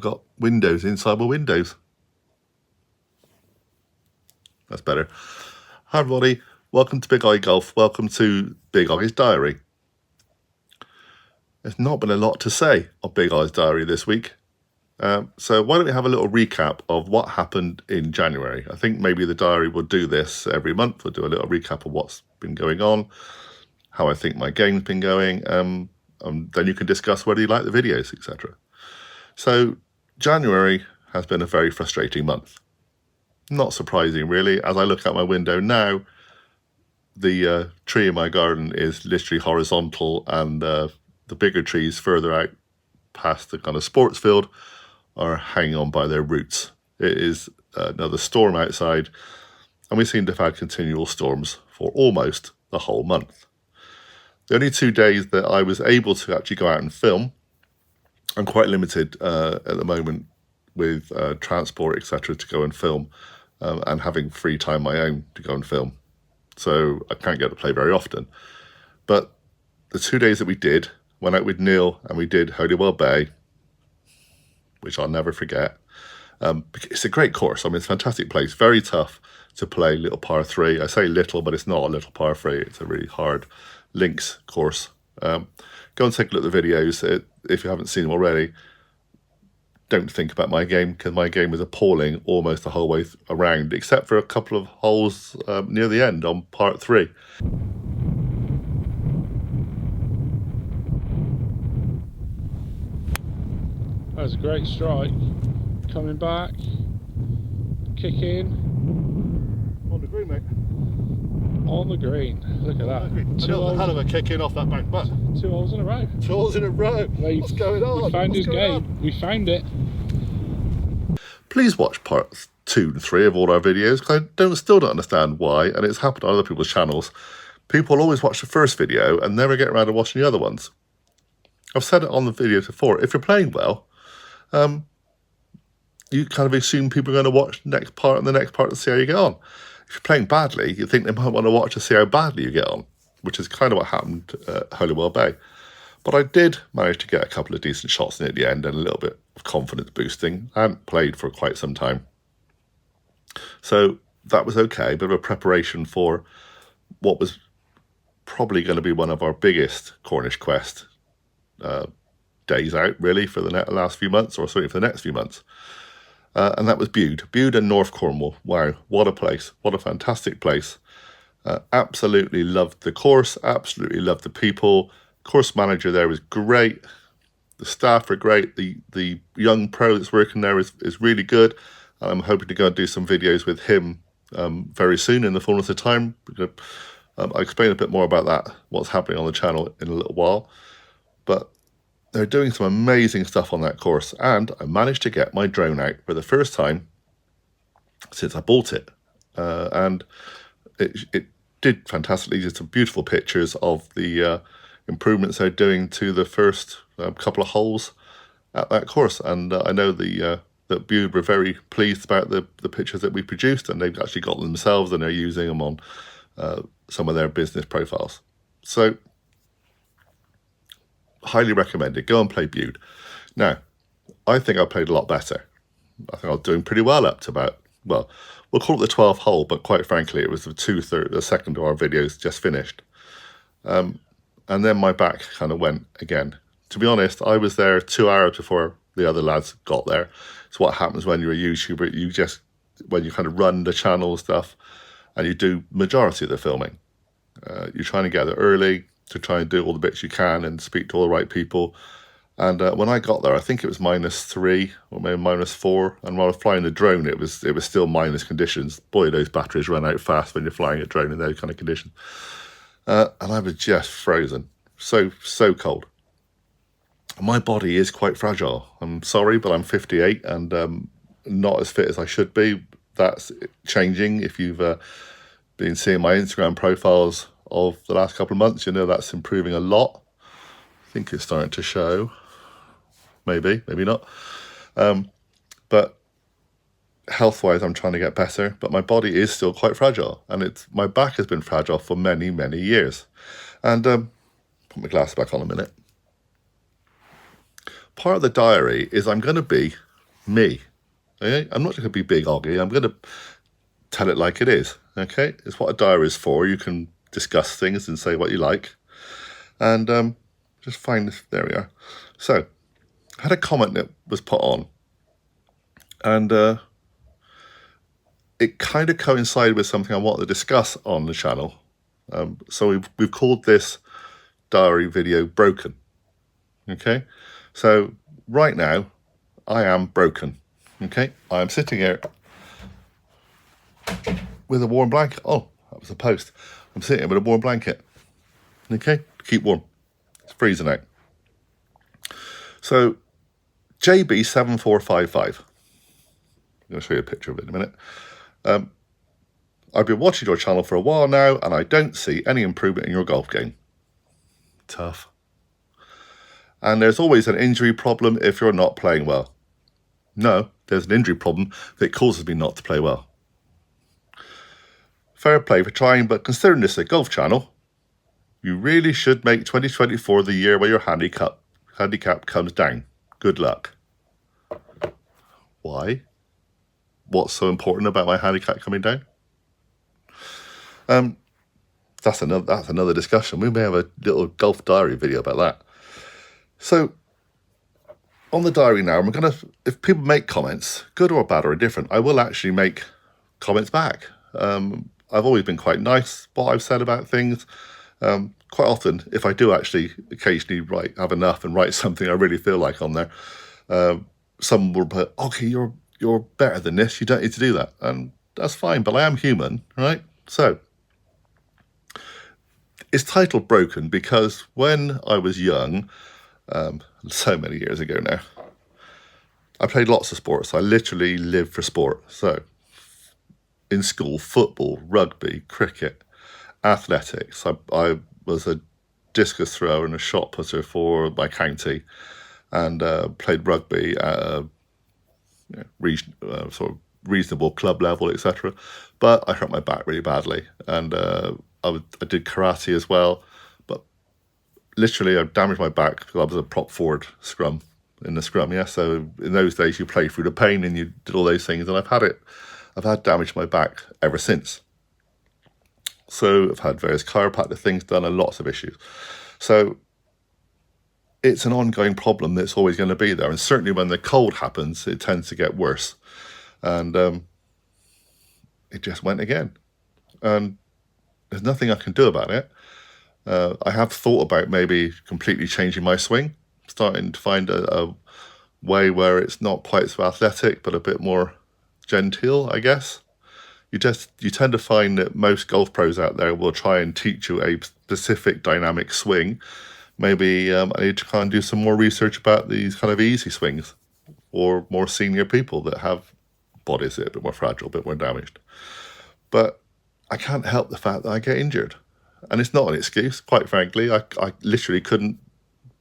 I've got windows inside my windows. That's better. Hi everybody, welcome to Big Eye Golf, welcome to Big Eye's Diary. There's not been a lot to say on Big Eye's Diary this week. So why don't we have a little recap of what happened in January. I think maybe the diary will do this every month. We'll do a little recap of what's been going on, how I think my game's been going, then you can discuss whether you like the videos, etc. So January has been a very frustrating month. Not surprising really. As I look out my window now, the tree in my garden is literally horizontal, and the bigger trees further out past the kind of sports field are hanging on by their roots. It is another storm outside, and we seem to have had continual storms for almost the whole month. The only 2 days that I was able to actually go out and film, I'm quite limited at the moment with transport, etc., to go and film, and having free time my own to go and film. So I can't get to play very often. But the 2 days that we did, went out with Neil and we did Holywell Bay, which I'll never forget. It's a great course. I mean, it's a fantastic place. Very tough to play little par 3. I say little, but it's not a little par 3. It's a really hard links course. Go and take a look at the videos if you haven't seen them already. Don't think about my game, because my game was appalling almost the whole way around, except for a couple of holes near the end on part 3. That was a great strike. Coming back, kick in. On the green, mate. On the green. Look at that. Another hell of a kick in off that bank, but 2 holes in a row. 2 holes in a row. What's going on? We found his game. We found it. Please watch parts 2 and 3 of all our videos, because I still don't understand why, and it's happened on other people's channels. People always watch the first video and never get around to watching the other ones. I've said it on the videos before. If you're playing well, you kind of assume people are going to watch the next part and the next part to see how you get on. If you're playing badly, you think they might want to watch to see how badly you get on, which is kind of what happened at Holywell Bay. But I did manage to get a couple of decent shots in at the end and a little bit of confidence boosting. I hadn't played for quite some time. So that was okay, a bit of a preparation for what was probably going to be one of our biggest Cornish Quest days out, really, for the last few months, or certainly for the next few months. And that was Bude and North Cornwall. Wow, what a place. What a fantastic place. Absolutely loved the course, absolutely loved the people. Course manager there was great. The staff are great. The young pro that's working there is really good. And I'm hoping to go and do some videos with him very soon in the fullness of time. I'll explain a bit more about that, what's happening on the channel, in a little while. But they're doing some amazing stuff on that course, and I managed to get my drone out for the first time since I bought it. And it did fantastically. Did some beautiful pictures of the improvements they're doing to the first couple of holes at that course. And I know that Bude were very pleased about the pictures that we produced, and they've actually got them themselves and they're using them on some of their business profiles. So highly recommended. Go and play Bude. Now, I think I played a lot better. I think I was doing pretty well up to about, well, we'll call it the 12th hole, but quite frankly, it was the second of our videos just finished. And then my back kind of went again. To be honest, I was there 2 hours before the other lads got there. It's what happens when you're a YouTuber. When you kind of run the channel stuff and you do majority of the filming. You're trying to get there early to try and do all the bits you can and speak to all the right people. And when I got there, I think it was -3 or maybe -4. And while I was flying the drone, it was still minus conditions. Boy, those batteries run out fast when you're flying a drone in those kind of conditions. And I was just frozen. So cold. My body is quite fragile. I'm sorry, but I'm 58 and not as fit as I should be. That's changing. If you've been seeing my Instagram profiles of the last couple of months, you know that's improving a lot. I think it's starting to show. Maybe not. But health-wise, I'm trying to get better. But my body is still quite fragile, and my back has been fragile for many years. And put my glasses back on a minute. Part of the diary is I'm going to be me. Okay? I'm not going to be big Oggy. I'm going to tell it like it is. Okay, it's what a diary is for. You can discuss things and say what you like, and just find this. There we are. So, I had a comment that was put on, and it kind of coincided with something I wanted to discuss on the channel. So we've called this diary video broken. Okay, so right now I am broken. Okay, I am sitting here with a warm blanket. Oh, that was a post. I'm sitting here with a warm blanket. Okay, keep warm. It's freezing out. So JB7455. I'm going to show you a picture of it in a minute. I've been watching your channel for a while now, and I don't see any improvement in your golf game. Tough. And there's always an injury problem if you're not playing well. No, there's an injury problem that causes me not to play well. Fair play for trying, but considering this a golf channel, you really should make 2024 the year where your handicap comes down. Good luck. Why? What's so important about my handicap coming down? That's another discussion. We may have a little golf diary video about that. So, on the diary now, if people make comments, good or bad or indifferent, I will actually make comments back. I've always been quite nice what I've said about things. Quite often, if I do actually occasionally have enough and write something I really feel like on there, someone will put, okay, you're better than this, you don't need to do that. And that's fine, but I am human, right? So, it's titled Broken because when I was young, so many years ago now, I played lots of sports. I literally lived for sport. So, in school, football, rugby, cricket, athletics. I was a discus thrower and a shot putter for my county, and played rugby at a sort of reasonable club level, etc. But I hurt my back really badly, and I did karate as well. But literally, I damaged my back because I was a prop forward in the scrum. Yeah, so in those days, you play through the pain and you did all those things, and I've had damage to my back ever since. So I've had various chiropractic things done and lots of issues. So it's an ongoing problem that's always going to be there. And certainly when the cold happens, it tends to get worse. And it just went again. And there's nothing I can do about it. I have thought about maybe completely changing my swing, starting to find a way where it's not quite so athletic, but a bit more genteel, I guess. You tend to find that most golf pros out there will try and teach you a specific dynamic swing. Maybe I need to kind of do some more research about these kind of easy swings or more senior people that have bodies that are a bit more fragile, a bit more damaged. But I can't help the fact that I get injured. And it's not an excuse, quite frankly. I literally couldn't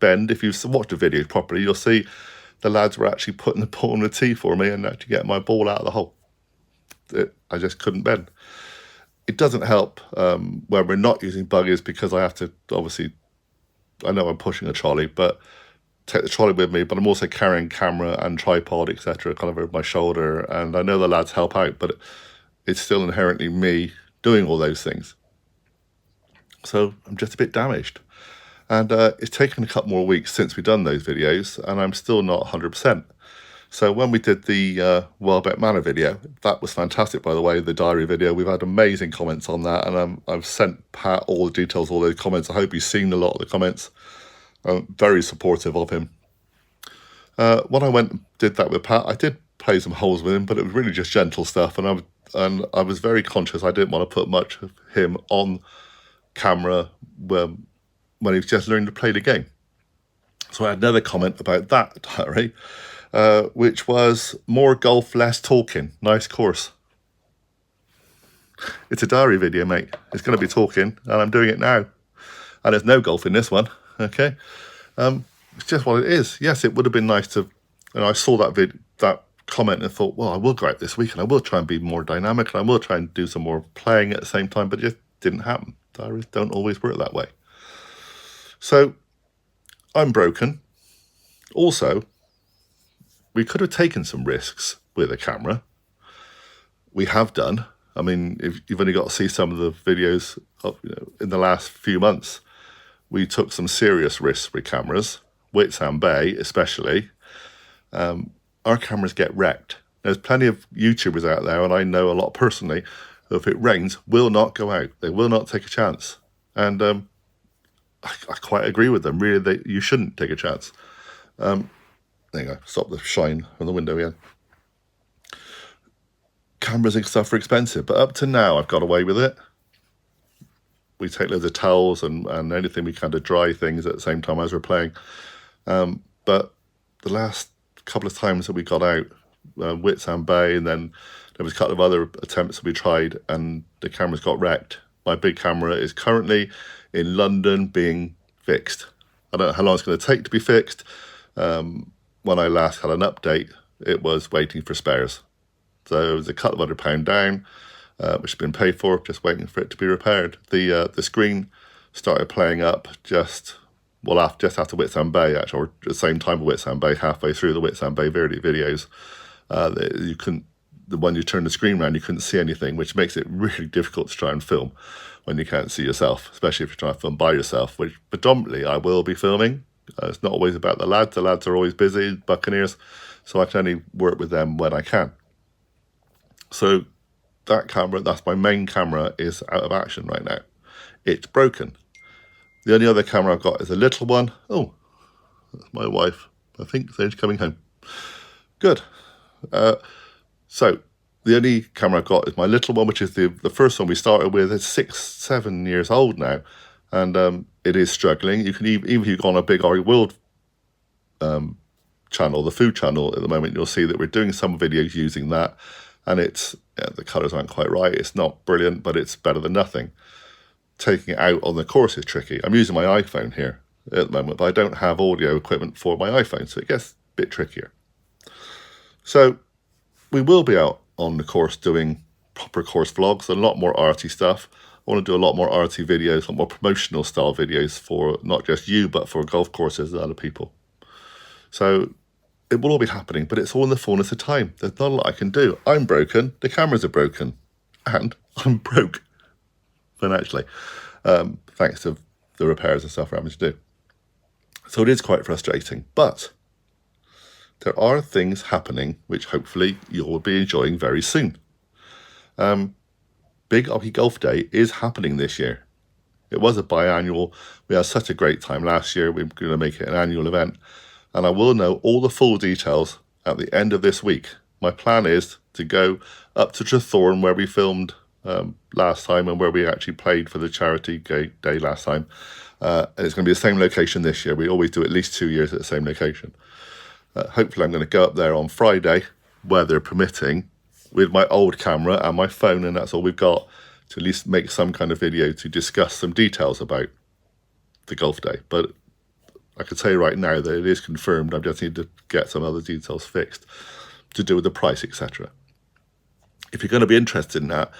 bend. If you've watched the video properly, you'll see the lads were actually putting the ball on the tee for me and actually getting my ball out of the hole. I just couldn't bend. It doesn't help when we're not using buggies because I have to, obviously, I know I'm pushing a trolley, but take the trolley with me, but I'm also carrying camera and tripod, etc., kind of over my shoulder, and I know the lads help out, but it's still inherently me doing all those things. So I'm just a bit damaged. And it's taken a couple more weeks since we've done those videos, and I'm still not 100%. So when we did the Welbeck Manor video, that was fantastic, by the way, the diary video. We've had amazing comments on that, and I've sent Pat all the details, all those comments. I hope he's seen a lot of the comments. I'm very supportive of him. When I went and did that with Pat, I did play some holes with him, but it was really just gentle stuff, and I was very conscious I didn't want to put much of him on camera when he was just learning to play the game. So I had another comment about that diary, which was more golf, less talking. Nice course. It's a diary video, mate. It's going to be talking, and I'm doing it now. And there's no golf in this one, okay? It's just what it is. Yes, it would have been nice to, I saw that comment and thought, well, I will go out this week and I will try and be more dynamic and I will try and do some more playing at the same time, but it just didn't happen. Diaries don't always work that way. So I'm broken. Also, we could have taken some risks with a camera. We have done. I mean, if you've only got to see some of the videos of, in the last few months, we took some serious risks with cameras, Whitsand Bay especially. Our cameras get wrecked. There's plenty of YouTubers out there, and I know a lot personally, who if it rains, will not go out. They will not take a chance. And I quite agree with them. Really, you shouldn't take a chance. There you go. Stop the shine on the window again. Cameras and stuff are expensive, but up to now, I've got away with it. We take loads of towels and anything we can to dry things at the same time as we're playing. But the last couple of times that we got out, Whitsand Bay, and then there was a couple of other attempts that we tried, and the cameras got wrecked. My big camera is currently in London being fixed. I don't know how long it's going to take to be fixed. When I last had an update, it was waiting for spares. So it was a couple of £100 down, which has been paid for, just waiting for it to be repaired. The screen started playing up just after Whitsand Bay, actually, or at the same time with Whitsand Bay, halfway through the Whitsand Bay videos. When you turn the screen around, you couldn't see anything, which makes it really difficult to try and film when you can't see yourself, especially if you're trying to film by yourself, which predominantly I will be filming. It's not always about the lads. The lads are always busy, Buccaneers, so I can only work with them when I can. So that camera, that's my main camera, is out of action right now. It's broken. The only other camera I've got is a little one. Oh, that's my wife. I think they're coming home. Good. So the only camera I've got is my little one, which is the first one we started with. It's 6-7 years old now, and it is struggling. You can even if you go on a big OGGIE World channel, the food channel at the moment, you'll see that we're doing some videos using that, and the colours aren't quite right. It's not brilliant, but it's better than nothing. Taking it out on the course is tricky. I'm using my iPhone here at the moment, but I don't have audio equipment for my iPhone, so it gets a bit trickier. So we will be out on the course doing proper course vlogs, a lot more arty stuff. I want to do a lot more arty videos, a lot more promotional style videos for not just you, but for golf courses and other people. So it will all be happening, but it's all in the fullness of time. There's not a lot I can do. I'm broken, the cameras are broken, and I'm broke financially, thanks to the repairs and stuff we're having to do. So it is quite frustrating, but there are things happening which hopefully you'll be enjoying very soon. Big OGGIE Golf Day is happening this year. It was a biannual. We had such a great time last year. We're going to make it an annual event. And I will know all the full details at the end of this week. My plan is to go up to Trethorn, where we filmed last time and where we actually played for the charity day last time. And it's going to be the same location this year. We always do at least 2 years at the same location. Hopefully I'm going to go up there on Friday, weather permitting, with my old camera and my phone, and that's all we've got, to at least make some kind of video to discuss some details about the golf day. But I can tell you right now that it is confirmed. I just need to get some other details fixed to do with the price, etc. If you're going to be interested in that,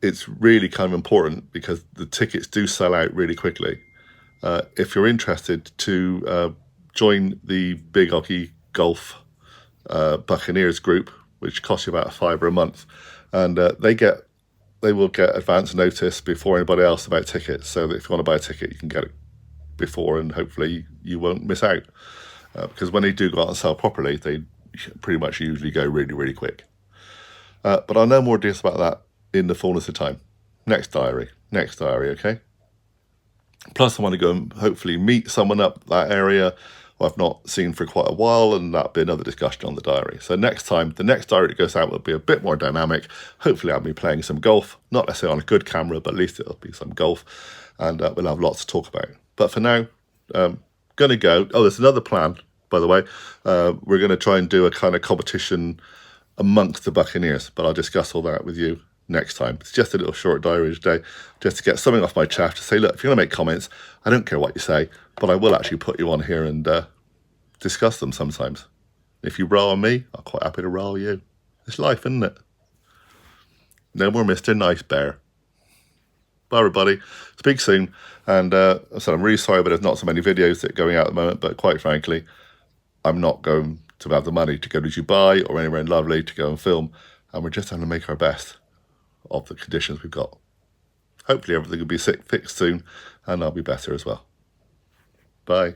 it's really kind of important because the tickets do sell out really quickly. If you're interested to join the Big OGGIE Golf Buccaneers group, which costs you about £5 a month, and they will get advance notice before anybody else about tickets, so that if you want to buy a ticket, you can get it before, and hopefully you won't miss out. Because when they do go out and sell properly, they pretty much usually go really, really quick. But I'll know more details about that in the fullness of time. Next diary, okay? Plus, I want to go and hopefully meet someone up that area who I've not seen for quite a while, and that'll be another discussion on the diary. So next time, the next diary that goes out will be a bit more dynamic. Hopefully I'll be playing some golf, not necessarily on a good camera, but at least it'll be some golf, and we'll have lots to talk about. But for now, going to go. Oh, there's another plan, by the way. We're going to try and do a kind of competition amongst the Buccaneers, but I'll discuss all that with you next time. It's just a little short diary today, just to get something off my chest, to say, look, if you're going to make comments, I don't care what you say, but I will actually put you on here and discuss them sometimes. If you roll on me, I'm quite happy to roll you. It's life, isn't it? No more Mr. Nice Bear. Bye, everybody. Speak soon. And so I'm really sorry, but there's not so many videos that are going out at the moment, but quite frankly, I'm not going to have the money to go to Dubai or anywhere lovely to go and film, and we're just trying to make our best of the conditions we've got. Hopefully everything will be fixed soon and I'll be better as well. Bye.